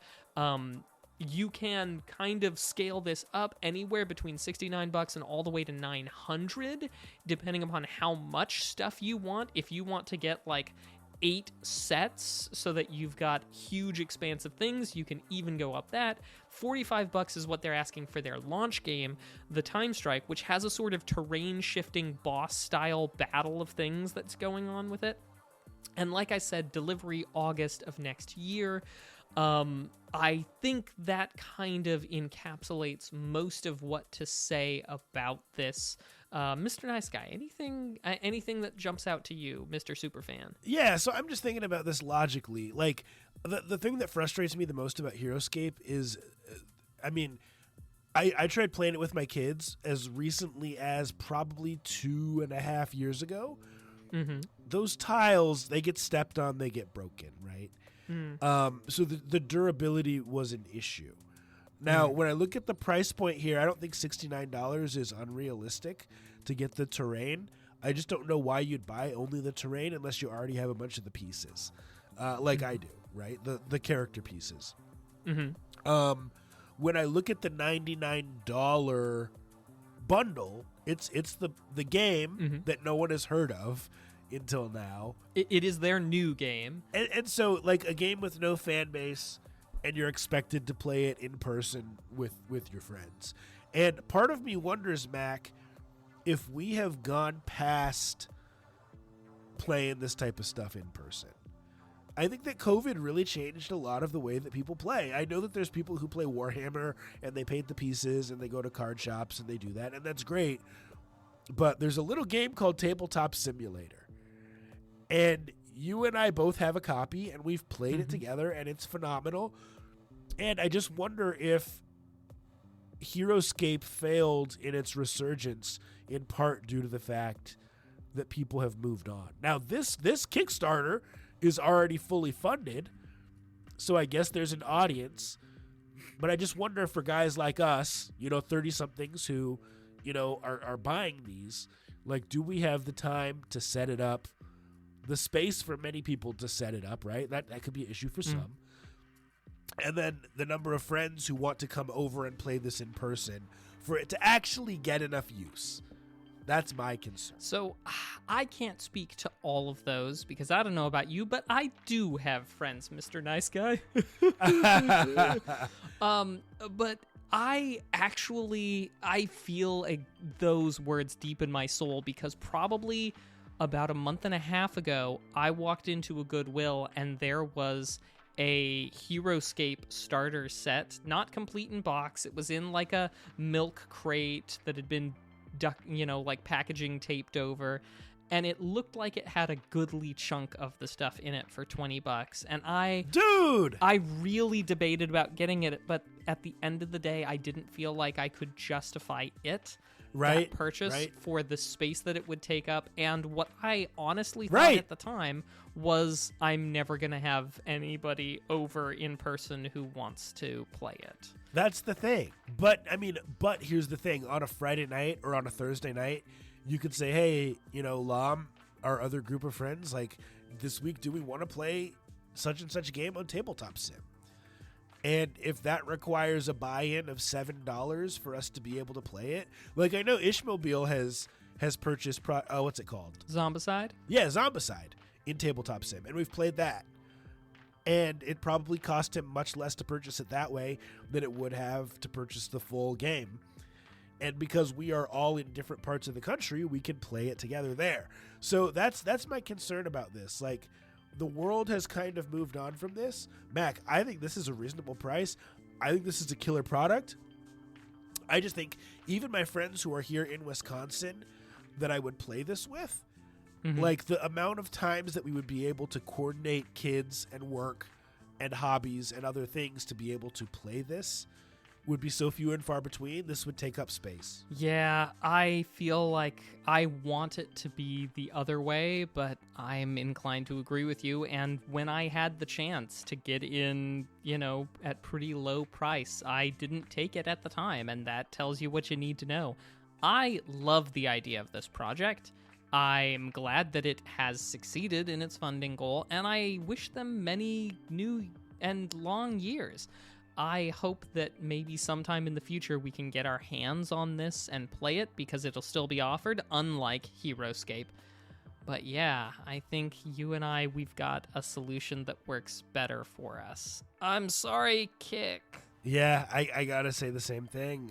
You can kind of scale this up anywhere between $69 and all the way to $900, depending upon how much stuff you want. If you want to get like 8 sets so that you've got huge expansive things, you can even go up that. $45 is what they're asking for their launch game, the Time Strike, which has a sort of terrain shifting boss style battle of things that's going on with it. And like I said, delivery August of next year. I think that kind of encapsulates most of what to say about this. Mr. Nice Guy, anything that jumps out to you, Mr. Superfan? Yeah, so I'm just thinking about this logically. Like, the thing that frustrates me the most about Heroescape is, I tried playing it with my kids as recently as probably 2.5 years ago. Mm-hmm. Those tiles, they get stepped on, they get broken, right? So the durability was an issue. Now, when I look at the price point here, I don't think $69 is unrealistic to get the terrain. I just don't know why you'd buy only the terrain unless you already have a bunch of the pieces, like I do, right? The character pieces. Mm-hmm. When I look at the $99 bundle, it's the game that no one has heard of until now. It is their new game. And so, like, a game with no fan base, and you're expected to play it in person with your friends. And part of me wonders, Mac, if we have gone past playing this type of stuff in person. I think that COVID really changed a lot of the way that people play. I know that there's people who play Warhammer, and they paint the pieces, and they go to card shops, and they do that, and that's great. But there's a little game called Tabletop Simulator. And you and I both have a copy, and we've played it together, and it's phenomenal. And I just wonder if Heroescape failed in its resurgence in part due to the fact that people have moved on. Now, this Kickstarter is already fully funded, so I guess there's an audience. But I just wonder for guys like us, 30-somethings who, are buying these, like, do we have the time to set it up? The space for many people to set it up, right? That could be an issue for some. And then the number of friends who want to come over and play this in person for it to actually get enough use. That's my concern. So I can't speak to all of those because I don't know about you, but I do have friends, Mr. Nice Guy. But I feel those words deep in my soul because probably about a month and a half ago, I walked into a Goodwill and there was a Heroescape starter set, not complete in box. It was in like a milk crate that had been, packaging taped over. And it looked like it had a goodly chunk of the stuff in it for $20. And I really debated about getting it, but at the end of the day, I didn't feel like I could justify that purchase for the space that it would take up. And what I honestly thought at the time was I'm never going to have anybody over in person who wants to play it. That's the thing. But here's the thing. On a Friday night or on a Thursday night, you could say, hey, Lam, our other group of friends, like, this week, do we want to play such and such game on Tabletop Sim? And if that requires a buy-in of $7 for us to be able to play it, like, I know Ishmobile has purchased, what's it called? Zombicide? Yeah, Zombicide in Tabletop Sim, and we've played that. And it probably cost him much less to purchase it that way than it would have to purchase the full game. And because we are all in different parts of the country, we can play it together there. So that's my concern about this. Like, the world has kind of moved on from this. Mac, I think this is a reasonable price. I think this is a killer product. I just think even my friends who are here in Wisconsin that I would play this with, like, the amount of times that we would be able to coordinate kids and work and hobbies and other things to be able to play this would be so few and far between, this would take up space. Yeah, I feel like I want it to be the other way, but I'm inclined to agree with you. And when I had the chance to get in, at pretty low price, I didn't take it at the time, and that tells you what you need to know. I love the idea of this project. I'm glad that it has succeeded in its funding goal, and I wish them many new and long years. I hope that maybe sometime in the future we can get our hands on this and play it, because it'll still be offered, unlike Heroscape. But yeah, I think you and we've got a solution that works better for us. I'm sorry, Kick. Yeah, I gotta say the same thing.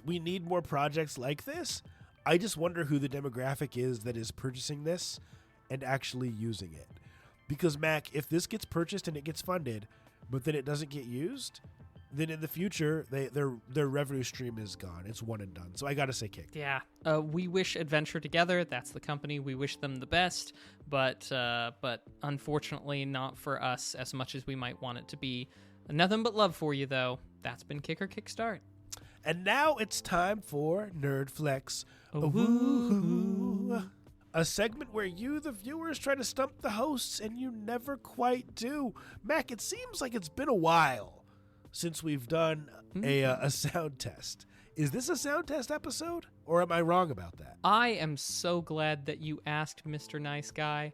We need more projects like this. I just wonder who the demographic is that is purchasing this and actually using it. Because, Mac, if this gets purchased and it gets funded, but then it doesn't get used, then in the future, their revenue stream is gone. It's one and done. So I got to say Kick. Yeah. We wish Adventure Together. That's the company. We wish them the best, but unfortunately not for us as much as we might want it to be. Nothing but love for you, though. That's been Kick or Kickstart. And now it's time for Nerd Flex. Ooh. A segment where you, the viewers, try to stump the hosts, and you never quite do. Mac, it seems like it's been a while since we've done a sound test. Is this a sound test episode, or am I wrong about that? I am so glad that you asked, Mr. Nice Guy.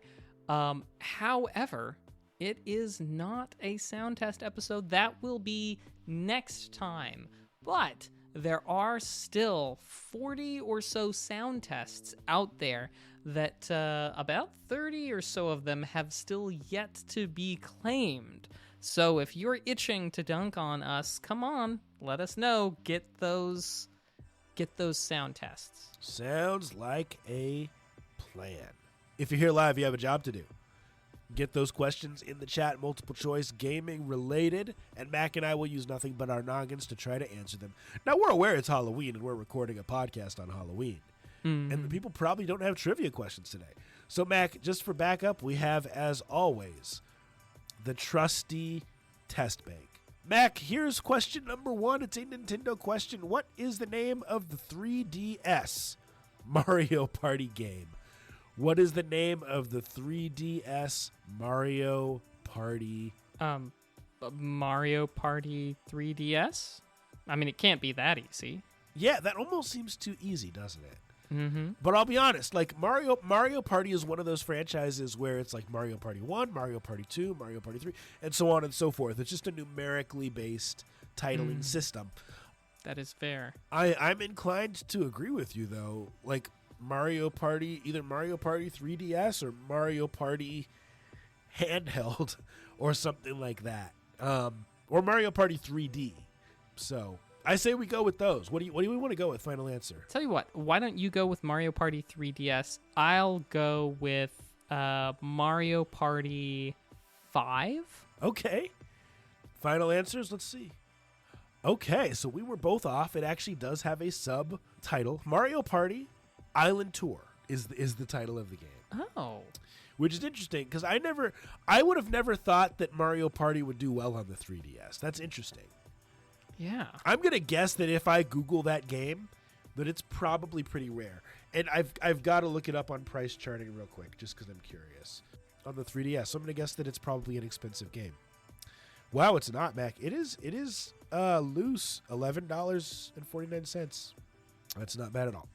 However, it is not a sound test episode. That will be next time. But there are still 40 or so sound tests out there that about 30 or so of them have still yet to be claimed. So if you're itching to dunk on us, come on, let us know. Get those sound tests. Sounds like a plan. If you're here live, you have a job to do. Get those questions in the chat, multiple choice, gaming related, and Mac and I will use nothing but our noggins to try to answer them. Now, we're aware it's Halloween, and we're recording a podcast on Halloween. And the people probably don't have trivia questions today. So, Mac, just for backup, we have, as always, the trusty test bank. Mac, here's question number 1. It's a Nintendo question. What is the name of the 3DS Mario Party game? What is the name of the 3DS Mario Party? Mario Party 3DS? I mean, it can't be that easy. Yeah, that almost seems too easy, doesn't it? Mm-hmm. But I'll be honest, like Mario Party is one of those franchises where it's like Mario Party 1, Mario Party 2, Mario Party 3, and so on and so forth. It's just a numerically based titling system. That is fair. I'm inclined to agree with you, though. Like Mario Party, either Mario Party 3DS or Mario Party handheld or something like that. Or Mario Party 3D. So I say we go with those. What do we want to go with? Final answer. Tell you what, why don't you go with Mario Party 3DS? I'll go with Mario Party 5. Okay. Final answers. Let's see. Okay, so we were both off. It actually does have a subtitle. Mario Party Island Tour is the title of the game. Oh. Which is interesting because I would have never thought that Mario Party would do well on the 3DS. That's interesting. Yeah. I'm going to guess that if I Google that game, that it's probably pretty rare. And I've got to look it up on price charting real quick just because I'm curious. On the 3DS, so I'm going to guess that it's probably an expensive game. Wow, it's not, Mac. It is loose, $11.49. That's not bad at all.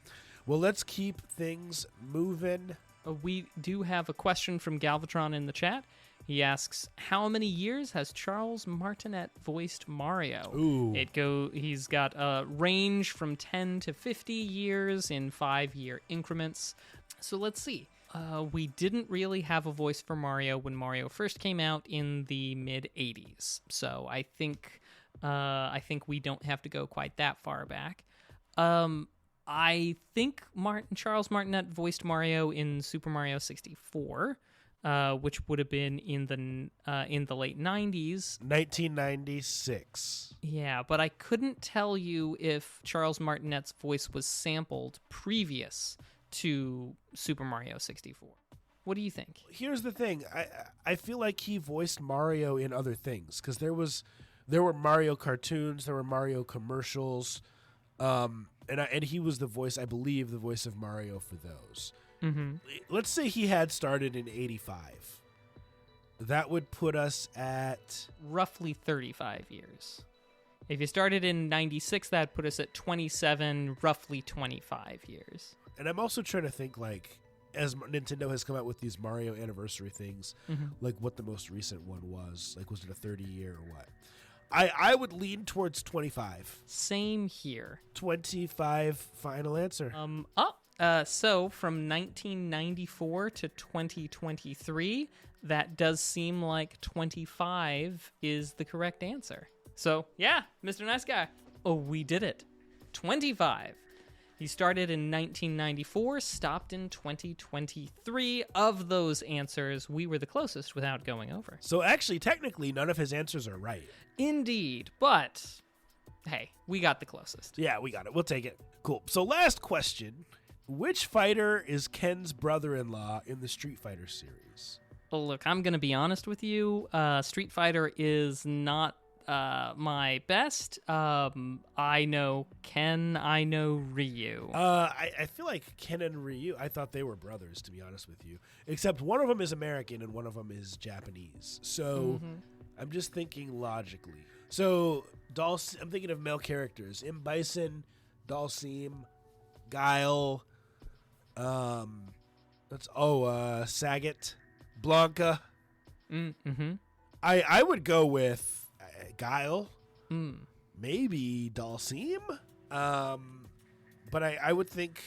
Well, let's keep things moving. We do have a question from Galvatron in the chat. He asks, how many years has Charles Martinet voiced Mario? Ooh. He's got a range from 10 to 50 years in 5-year increments. So let's see. We didn't really have a voice for Mario when Mario first came out in the mid-'80s. So I think we don't have to go quite that far back. I think Charles Martinet voiced Mario in Super Mario 64. Which would have been in the late 90s. 1996. Yeah, but I couldn't tell you if Charles Martinet's voice was sampled previous to Super Mario 64. What do you think? Here's the thing. I feel like he voiced Mario in other things because there was There were Mario cartoons. There were Mario commercials. And he was the voice, I believe, the voice of Mario for those. Mm-hmm. Let's say he had started in 85. That would put us at... Roughly 35 years. If you started in 96, that put us at 27, roughly 25 years. And I'm also trying to think, like, as Nintendo has come out with these Mario anniversary things, like what the most recent one was. Like, was it a 30-year or what? I would lean towards 25. Same here. 25 final answer. So from 1994 to 2023, that does seem like 25 is the correct answer. So, yeah, Mr. Nice Guy. Oh, we did it. 25. He started in 1994, stopped in 2023. Of those answers, we were the closest without going over. So actually, technically, none of his answers are right. Indeed, but hey, we got the closest. Yeah, we got it. We'll take it. Cool. So last question. Which fighter is Ken's brother-in-law in the Street Fighter series? Well, look, I'm going to be honest with you. Street Fighter is not my best. I know Ken, I know Ryu. I feel like Ken and Ryu, I thought they were brothers, to be honest with you. Except one of them is American and one of them is Japanese. So I'm just thinking logically. So I'm thinking of male characters. M. Bison, Dhalsim, Guile, Sagat, Blanca. I would go with Guile, maybe Dhalsim, but I would think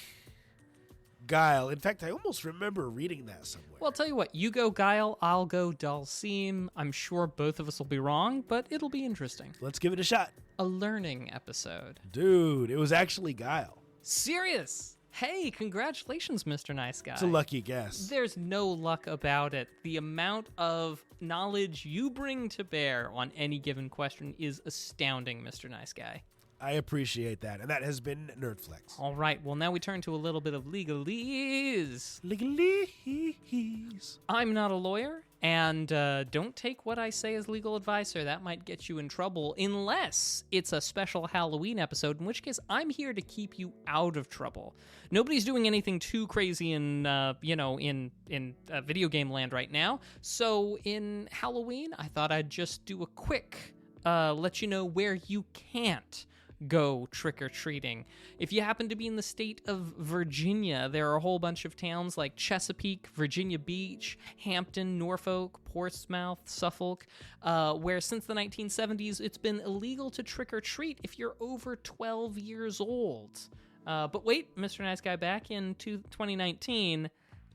Guile. In fact, I almost remember reading that somewhere. Well, I'll tell you what. You go Guile, I'll go Dhalsim. I'm sure both of us will be wrong, but it'll be interesting. Let's give it a shot. A learning episode. Dude, it was actually Guile. Serious? Hey, congratulations, Mr. Nice Guy. It's a lucky guess. There's no luck about it. The amount of knowledge you bring to bear on any given question is astounding, Mr. Nice Guy. I appreciate that. And that has been Nerdflex. All right, well, now we turn to a little bit of legalese. Legalese. I'm not a lawyer, and don't take what I say as legal advice, or that might get you in trouble, unless it's a special Halloween episode, in which case I'm here to keep you out of trouble. Nobody's doing anything too crazy in video game land right now, so in Halloween, I thought I'd just do a quick let you know where you can't go trick-or-treating. If you happen to be in the state of Virginia, there are a whole bunch of towns like Chesapeake, Virginia Beach, Hampton, Norfolk, Portsmouth, Suffolk, where since the 1970s, it's been illegal to trick-or-treat if you're over 12 years old. But wait, Mr. Nice Guy, back in 2019,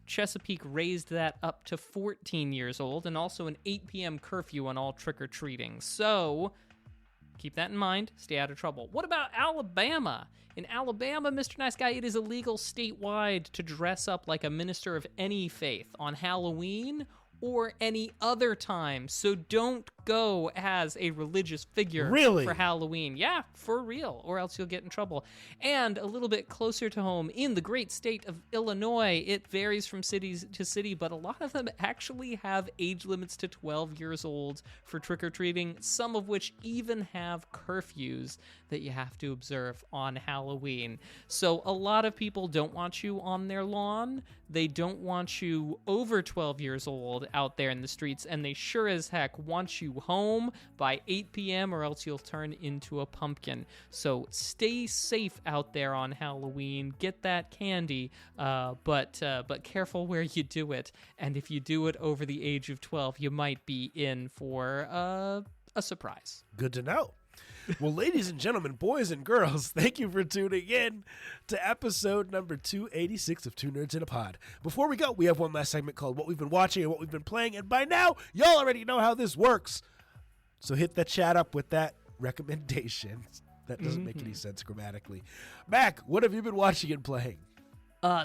Chesapeake raised that up to 14 years old and also an 8 p.m. curfew on all trick-or-treating. So keep that in mind. Stay out of trouble. What about Alabama? In Alabama, Mr. Nice Guy, it is illegal statewide to dress up like a minister of any faith on Halloween or any other time. So don't go as a religious figure for Halloween. Yeah, for real, or else you'll get in trouble. And a little bit closer to home, in the great state of Illinois, it varies from city to city, but a lot of them actually have age limits to 12 years old for trick-or-treating, some of which even have curfews that you have to observe on Halloween. So a lot of people don't want you on their lawn. They don't want you over 12 years old out there in the streets, and they sure as heck want you home by 8 p.m. or else you'll turn into a pumpkin. So stay safe out there on Halloween. Get that candy, but careful where you do it. And if you do it over the age of 12, you might be in for a surprise. Good to know. Well, ladies and gentlemen, boys and girls, thank you for tuning in to episode number 286 of Two Nerds in a Pod. Before we go, we have one last segment called What We've Been Watching and What We've Been Playing, and by now, y'all already know how this works. So hit the chat up with that recommendation. That doesn't make any sense grammatically. Mac, what have you been watching and playing?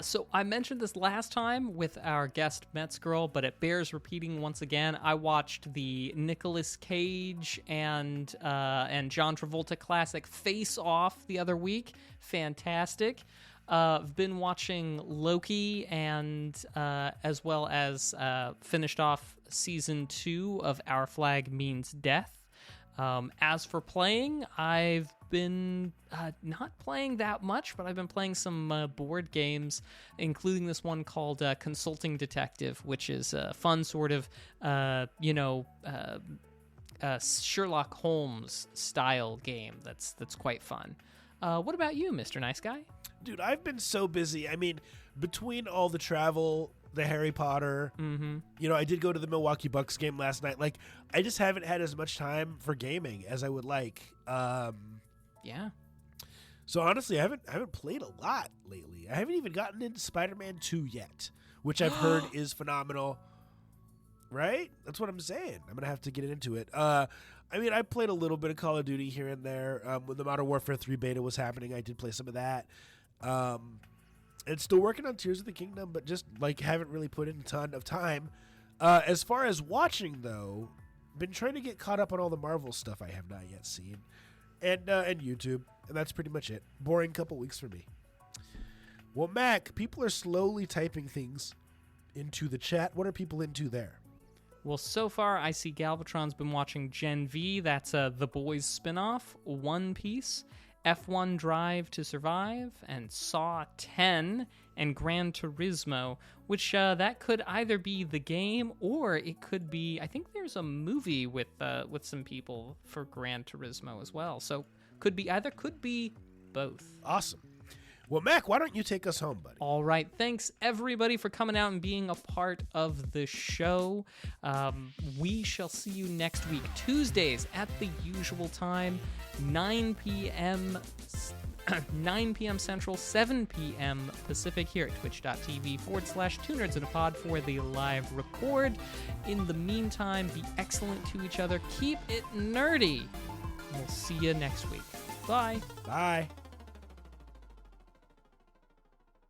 So I mentioned this last time with our guest Mets Girl, but it bears repeating once again. I watched the Nicolas Cage and John Travolta classic Face Off the other week. Fantastic. I've been watching Loki and as well as finished off season 2 of Our Flag Means Death. As for playing, I've been not playing that much, but I've been playing some board games, including this one called Consulting Detective, which is a fun sort of, Sherlock Holmes style game that's quite fun. What about you, Mr. Nice Guy? Dude, I've been so busy. I mean, between all the travel, the Harry Potter, I did go to the Milwaukee Bucks game last night. Like, I just haven't had as much time for gaming as I would like. Yeah. So honestly, I haven't played a lot lately. I haven't even gotten into Spider-Man 2 yet, which I've heard is phenomenal. Right? That's what I'm saying. I'm going to have to get into it. I played a little bit of Call of Duty here and there. When the Modern Warfare 3 beta was happening, I did play some of that. And still working on Tears of the Kingdom, but just haven't really put in a ton of time. As far as watching, though, been trying to get caught up on all the Marvel stuff I have not yet seen. And YouTube. And that's pretty much it. Boring couple weeks for me. Well, Mac, people are slowly typing things into the chat. What are people into there? Well, so far, I see Galvatron's been watching Gen V. That's The Boys spinoff, One Piece, F1 Drive to Survive, and Saw 10, and Gran Turismo, which that could either be the game or it could be, I think there's a movie with some people for Gran Turismo as well. So could be either, could be both. Awesome. Well, Mac, why don't you take us home, buddy? All right. Thanks, everybody, for coming out and being a part of the show. We shall see you next week, Tuesdays at the usual time, 9 p.m. Central, 7 p.m. Pacific, here at twitch.tv/2nerdsinapod for the live record. In the meantime, be excellent to each other. Keep it nerdy. We'll see you next week. Bye. Bye.